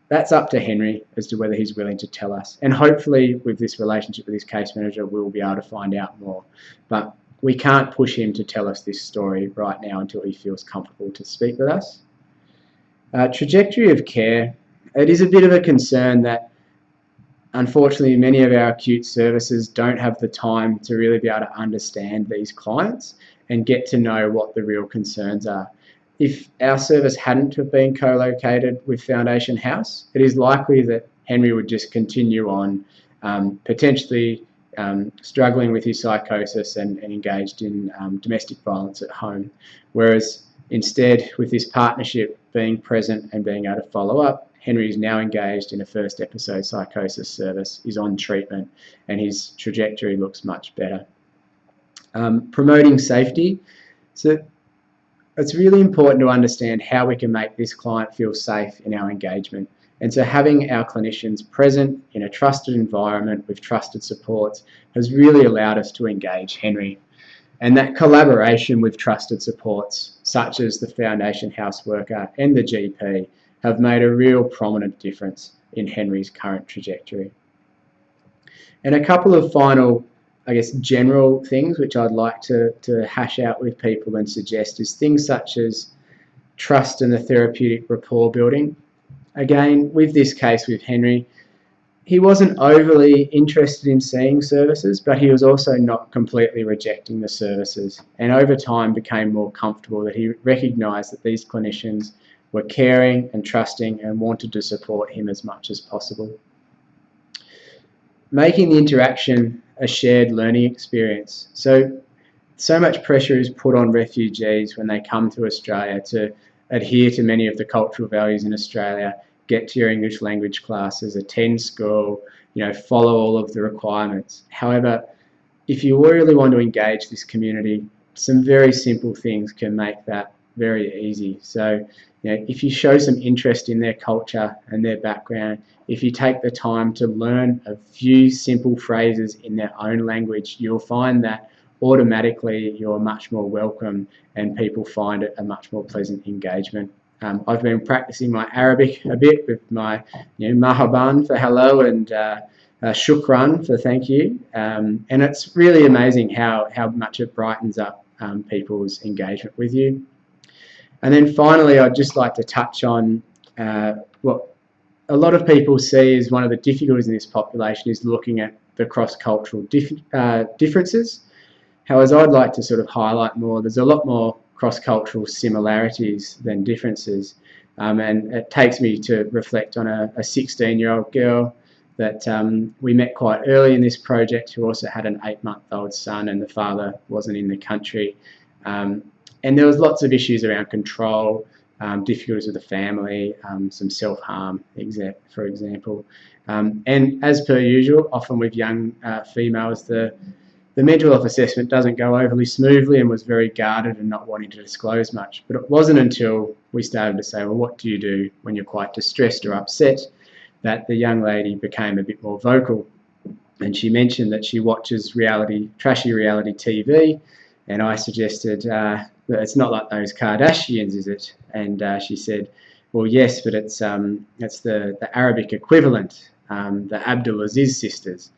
that's up to Henry as to whether he's willing to tell us. And hopefully with this relationship with his case manager, we'll be able to find out more. But we can't push him to tell us this story right now until he feels comfortable to speak with us. Trajectory of care. It is a bit of a concern that unfortunately many of our acute services don't have the time to really be able to understand these clients and get to know what the real concerns are. If our service hadn't have been co-located with Foundation House, it is likely that Henry would just continue on, potentially struggling with his psychosis and engaged in domestic violence at home. Whereas instead, with this partnership being present and being able to follow up, Henry is now engaged in a first episode psychosis service, is on treatment, and his trajectory looks much better. Promoting safety. So it's really important to understand how we can make this client feel safe in our engagement. And so having our clinicians present in a trusted environment with trusted supports has really allowed us to engage Henry. And that collaboration with trusted supports, such as the Foundation House worker and the GP, have made a real prominent difference in Henry's current trajectory. And a couple of final, general things which I'd like to hash out with people and suggest is things such as trust and the therapeutic rapport building. Again, with this case with Henry, he wasn't overly interested in seeing services, but he was also not completely rejecting the services, and over time became more comfortable that he recognised that these clinicians were caring and trusting and wanted to support him as much as possible. Making the interaction a shared learning experience. So much pressure is put on refugees when they come to Australia to adhere to many of the cultural values in Australia, get to your English language classes, attend school, follow all of the requirements. However, if you really want to engage this community, some very simple things can make that very easy. So, if you show some interest in their culture and their background, if you take the time to learn a few simple phrases in their own language, you'll find that automatically you're much more welcome and people find it a much more pleasant engagement. I've been practicing my Arabic a bit with my marhaban for hello and shukran for thank you. And it's really amazing how much it brightens up people's engagement with you. And then finally, I'd just like to touch on what a lot of people see as one of the difficulties in this population is looking at the cross-cultural differences. However, I'd like to sort of highlight more, there's a lot more cross-cultural similarities than differences. And it takes me to reflect on a 16-year-old girl that we met quite early in this project, who also had an 8-month-old son, and the father wasn't in the country. And there was lots of issues around control, difficulties with the family, some self-harm, for example. And as per usual, often with young females, the mental health assessment doesn't go overly smoothly and was very guarded and not wanting to disclose much. But it wasn't until we started to say, well, what do you do when you're quite distressed or upset, that the young lady became a bit more vocal. And she mentioned that she watches trashy reality TV, and I suggested, that it's not like those Kardashians, is it? And she said, well, yes, but it's the Arabic equivalent, the Abdulaziz sisters.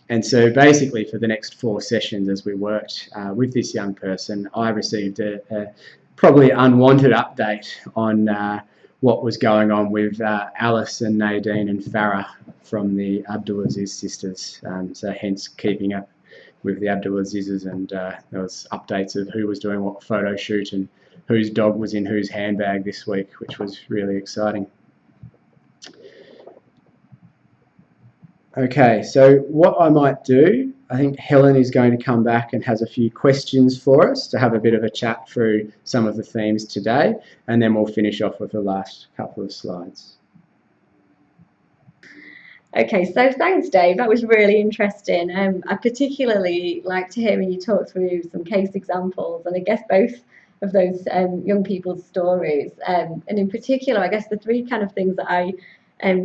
And so basically for the next 4 sessions as we worked with this young person, I received a probably unwanted update on what was going on with Alice and Nadine and Farah from the Abdulaziz sisters. So hence keeping up with the Abdulazizes, and there was updates of who was doing what photo shoot and whose dog was in whose handbag this week, which was really exciting. Okay, so what I might do, I think Helen is going to come back and has a few questions for us to have a bit of a chat through some of the themes today, and then we'll finish off with the last couple of slides. Okay, so thanks, Dave. That was really interesting. I particularly liked hearing you talk through some case examples, and I guess both of those young people's stories. And in particular, I guess the 3 kind of things that I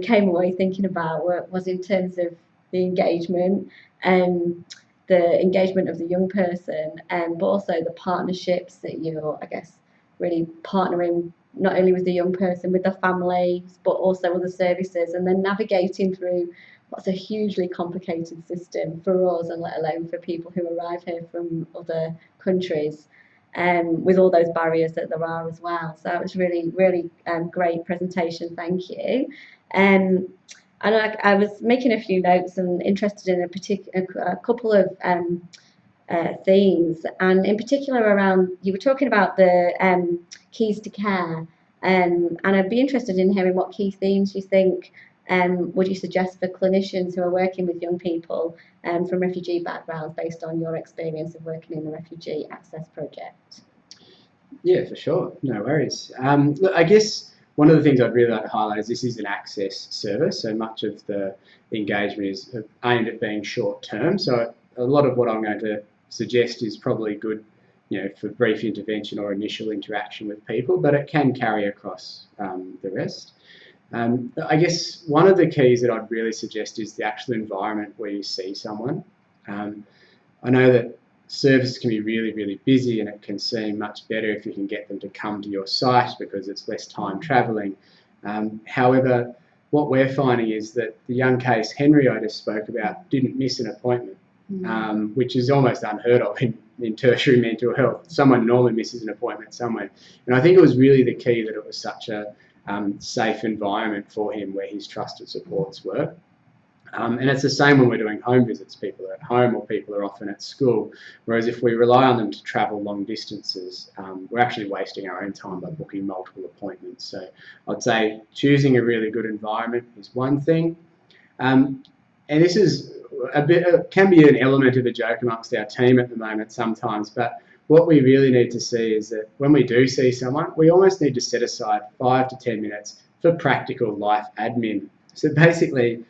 came away thinking about was in terms of the engagement of the young person, but also the partnerships that you're, I guess, really partnering not only with the young person, with the family, but also with the services, and then navigating through what's a hugely complicated system for us, and let alone for people who arrive here from other countries, with all those barriers that there are as well. So it was really, really great presentation. Thank you. And I was making a few notes and interested in a couple of themes, and in particular around, you were talking about the keys to care, and I'd be interested in hearing what key themes you think would you suggest for clinicians who are working with young people from refugee backgrounds, based on your experience of working in the Refugee Access Project? Yeah, for sure. No worries. Look, I guess one of the things I'd really like to highlight is this is an access service, so much of the engagement is aimed at being short term. So a lot of what I'm going to suggest is probably good, for brief intervention or initial interaction with people, but it can carry across the rest. I guess one of the keys that I'd really suggest is the actual environment where you see someone. I know that services can be really, really busy, and it can seem much better if you can get them to come to your site because it's less time travelling. However, what we're finding is that the young case Henry I just spoke about didn't miss an appointment, which is almost unheard of in tertiary mental health. Someone normally misses an appointment somewhere. And I think it was really the key that it was such a safe environment for him where his trusted supports were. And it's the same when we're doing home visits. People are at home or people are often at school. Whereas if we rely on them to travel long distances, we're actually wasting our own time by booking multiple appointments. So I'd say choosing a really good environment is one thing. And this is can be an element of a joke amongst our team at the moment sometimes, but what we really need to see is that when we do see someone, we almost need to set aside 5 to 10 minutes for practical life admin. So basically,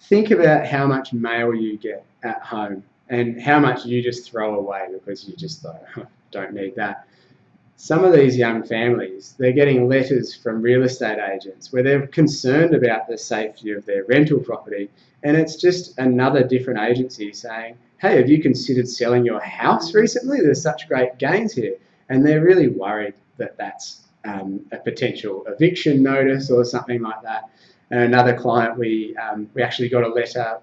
think about how much mail you get at home and how much you just throw away because you just don't need that. Some of these young families, they're getting letters from real estate agents where they're concerned about the safety of their rental property, and it's just another different agency saying, hey, have you considered selling your house recently? There's such great gains here. And they're really worried that that's a potential eviction notice or something like that. And another client, we actually got a letter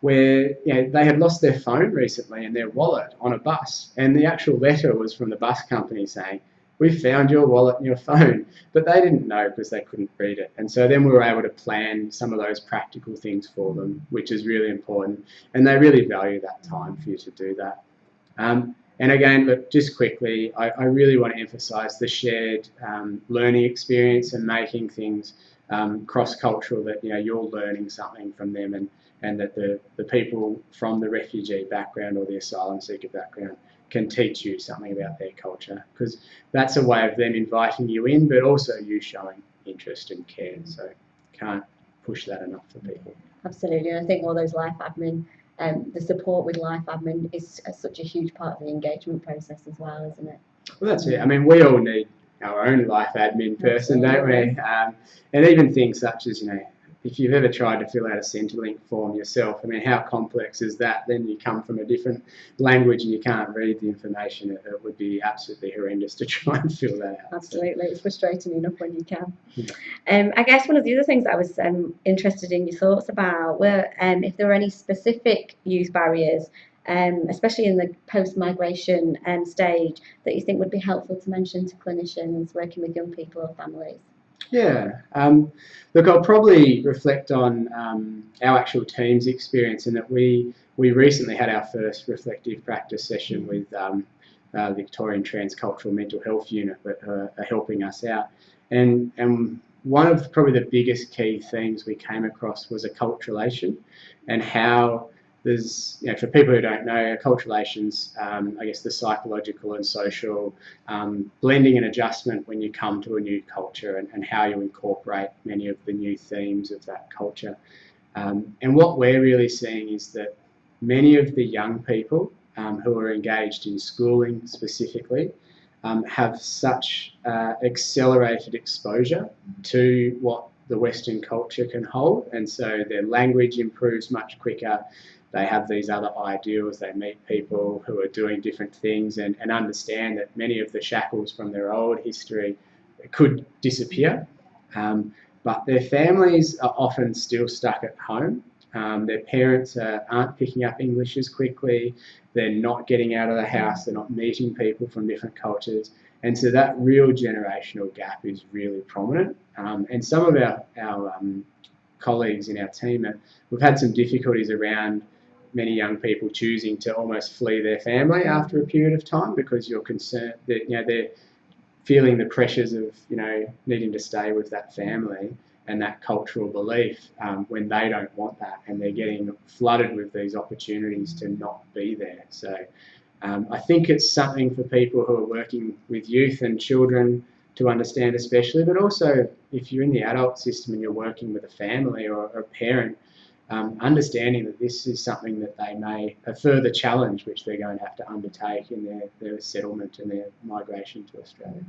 where they had lost their phone recently and their wallet on a bus, and the actual letter was from the bus company saying, "We found your wallet and your phone," but they didn't know because they couldn't read it. And so then we were able to plan some of those practical things for them, which is really important, and they really value that time for you to do that. And again, but just quickly, I really want to emphasise the shared learning experience and making things cross-cultural, that you're learning something from them, and that the people from the refugee background or the asylum seeker background can teach you something about their culture, because that's a way of them inviting you in, but also you showing interest and care. So can't push that enough for people. Absolutely, and I think all those life admin, the support with life admin is such a huge part of the engagement process as well, isn't it? Well, that's it. I mean, we all need our own life admin person, don't we? And even things such as, if you've ever tried to fill out a Centrelink form yourself, I mean, how complex is that? Then you come from a different language and you can't read the information. It would be absolutely horrendous to try and fill that out. Absolutely, it's frustrating enough when you can. Yeah. I guess one of the other things I was interested in your thoughts about were if there were any specific youth barriers, especially in the post-migration stage, that you think would be helpful to mention to clinicians working with young people or families. Yeah, look, I'll probably reflect on our actual team's experience, in that we recently had our first reflective practice session with Victorian Transcultural Mental Health Unit that are helping us out. And one of probably the biggest key themes we came across was acculturation, and how there's, for people who don't know, acculturation's, I guess, the psychological and social blending and adjustment when you come to a new culture, and how you incorporate many of the new themes of that culture. And what we're really seeing is that many of the young people who are engaged in schooling specifically have such accelerated exposure to what the Western culture can hold, and so their language improves much quicker. They have these other ideals, they meet people who are doing different things, and understand that many of the shackles from their old history could disappear. But their families are often still stuck at home. Their parents aren't picking up English as quickly, they're not getting out of the house, they're not meeting people from different cultures, and so that real generational gap is really prominent. And some of our colleagues in our team, we've had some difficulties around many young people choosing to almost flee their family after a period of time, because you're concerned that they're feeling the pressures of needing to stay with that family and that cultural belief when they don't want that, and they're getting flooded with these opportunities to not be there. So I think it's something for people who are working with youth and children to understand, especially, but also if you're in the adult system and you're working with a family or a parent, understanding that this is something that they may, a further challenge which they're going to have to undertake in their settlement and their migration to Australia.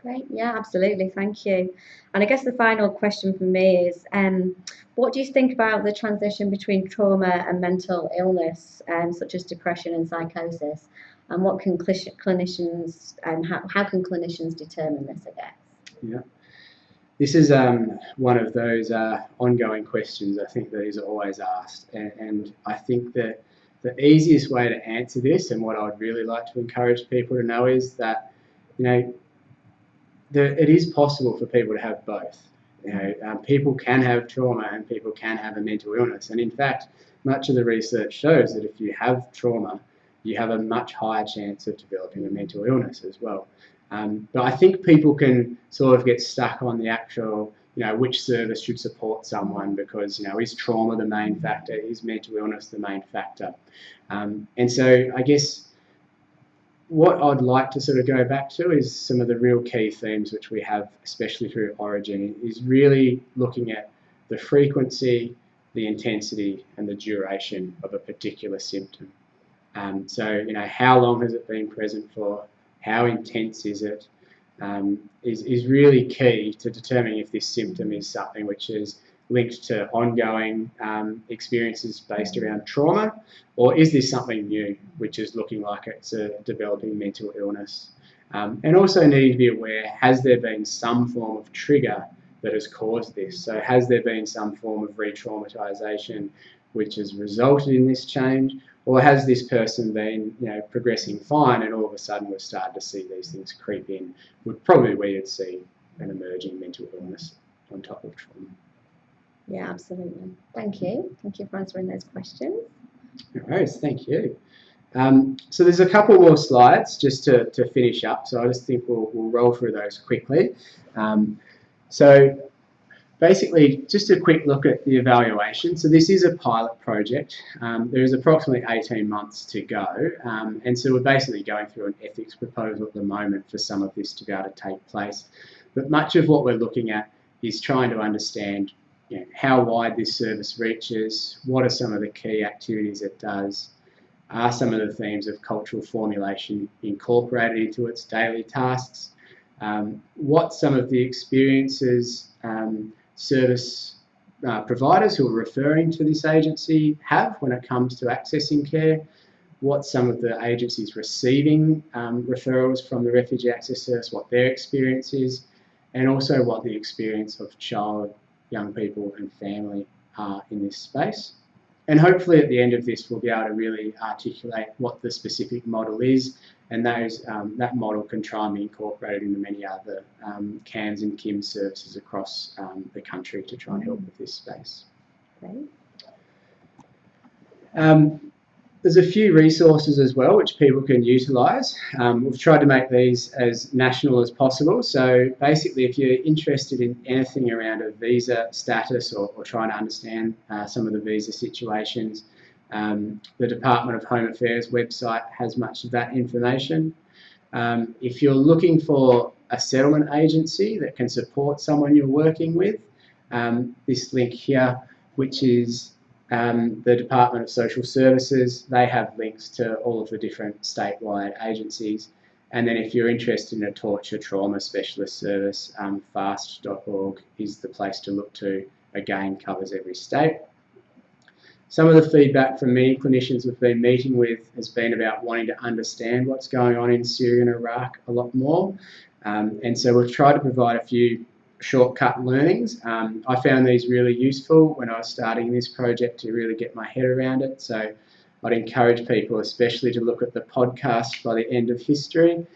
Great, yeah, absolutely, thank you. And I guess the final question for me is, what do you think about the transition between trauma and mental illness, such as depression and psychosis? And what can clinicians, how can clinicians determine this, I guess? Yeah. This is one of those ongoing questions, I think, that is always asked. And I think that the easiest way to answer this, and what I would really like to encourage people to know, is that, it is possible for people to have both. People can have trauma and people can have a mental illness. And in fact, much of the research shows that if you have trauma, you have a much higher chance of developing a mental illness as well. But I think people can sort of get stuck on the actual, which service should support someone, because, is trauma the main factor? Is mental illness the main factor? And so I guess what I'd like to sort of go back to is some of the real key themes which we have, especially through Orygen, is really looking at the frequency, the intensity and the duration of a particular symptom. So, how long has it been present for? How intense is it? Is really key to determining if this symptom is something which is linked to ongoing experiences based around trauma, or is this something new, which is looking like it's a developing mental illness? And also needing to be aware, has there been some form of trigger that has caused this? So has there been some form of re-traumatisation which has resulted in this change, or has this person been, progressing fine, and all of a sudden we've started to see these things creep in? Would probably where you'd see an emerging mental illness on top of trauma. Yeah, absolutely. Thank you. Thank you for answering those questions. No worries, thank you. So there's a couple more slides just to finish up, so I just think we'll roll through those quickly. So basically, just a quick look at the evaluation. So this is a pilot project. There is approximately 18 months to go, and so we're basically going through an ethics proposal at the moment for some of this to be able to take place. But much of what we're looking at is trying to understand how wide this service reaches, what are some of the key activities it does, are some of the themes of cultural formulation incorporated into its daily tasks, what some of the experiences service providers who are referring to this agency have when it comes to accessing care, what some of the agencies receiving referrals from the Refugee Access Service, what their experience is, and also what the experience of child, young people and family are in this space. And hopefully at the end of this we'll be able to really articulate what the specific model is, and that model can try and be incorporated into many other CAMS and KIMS services across the country to try and help with this space. Great. There's a few resources as well which people can utilise. We've tried to make these as national as possible, so basically if you're interested in anything around a visa status or trying to understand some of the visa situations, the Department of Home Affairs website has much of that information. If you're looking for a settlement agency that can support someone you're working with, this link here, which is the Department of Social Services, they have links to all of the different statewide agencies. And then if you're interested in a torture trauma specialist service, fast.org is the place to look to. Again, covers every state. Some of the feedback from many clinicians we've been meeting with has been about wanting to understand what's going on in Syria and Iraq a lot more. And so we've tried to provide a few shortcut learnings. I found these really useful when I was starting this project to really get my head around it. So I'd encourage people especially to look at the podcast By the End of History.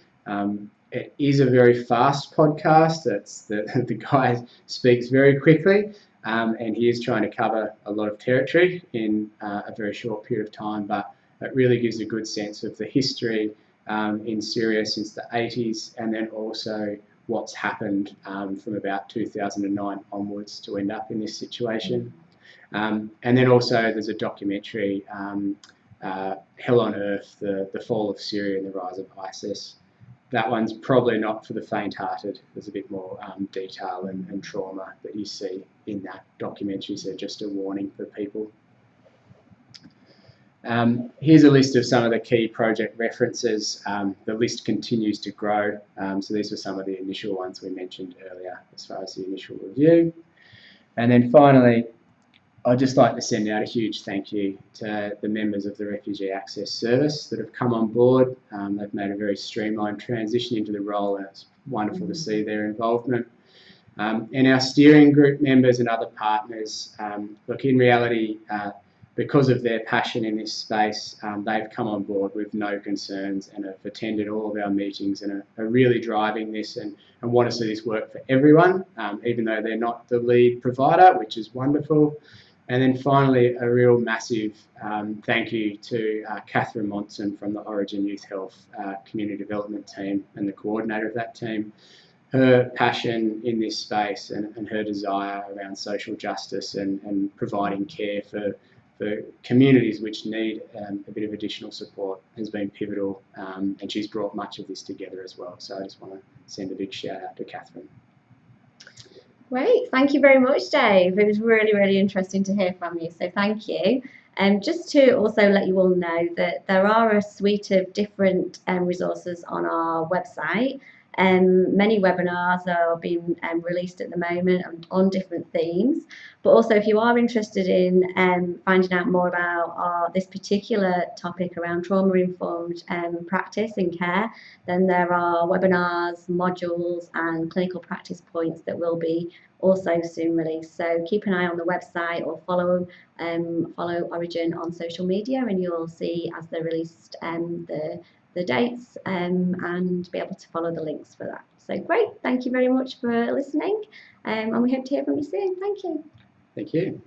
It is a very fast podcast. The guy speaks very quickly, and he is trying to cover a lot of territory in a very short period of time, but it really gives a good sense of the history in Syria since the 80s, and then also what's happened from about 2009 onwards to end up in this situation. And then also there's a documentary, Hell on Earth, the Fall of Syria and the Rise of ISIS. That one's probably not for the faint-hearted. There's a bit more detail and trauma that you see in that documentary, so just a warning for people. Here's a list of some of the key project references. The list continues to grow, so these were some of the initial ones we mentioned earlier as far as the initial review. And then finally, I'd just like to send out a huge thank you to the members of the Refugee Access Service that have come on board. They've made a very streamlined transition into the role, and it's wonderful to see their involvement. And our steering group members and other partners, look, in reality, because of their passion in this space, they've come on board with no concerns and have attended all of our meetings and are really driving this and want to see this work for everyone, even though they're not the lead provider, which is wonderful. And then finally, a real massive thank you to Catherine Monson from the Orygen Youth Health Community Development Team and the coordinator of that team. Her passion in this space and her desire around social justice and providing care for communities which need a bit of additional support has been pivotal, and she's brought much of this together as well. So I just want to send a big shout out to Catherine. Great, thank you very much, Dave. It was really, really interesting to hear from you, so thank you. Just to also let you all know that there are a suite of different resources on our website. Many webinars are being released at the moment on different themes. But also, if you are interested in finding out more about this particular topic around trauma-informed practice and care, then there are webinars, modules, and clinical practice points that will be also soon released. So keep an eye on the website or follow Orygen on social media, and you'll see as they're released the dates and be able to follow the links for that. So great, thank you very much for listening, and we hope to hear from you soon. Thank you. Thank you.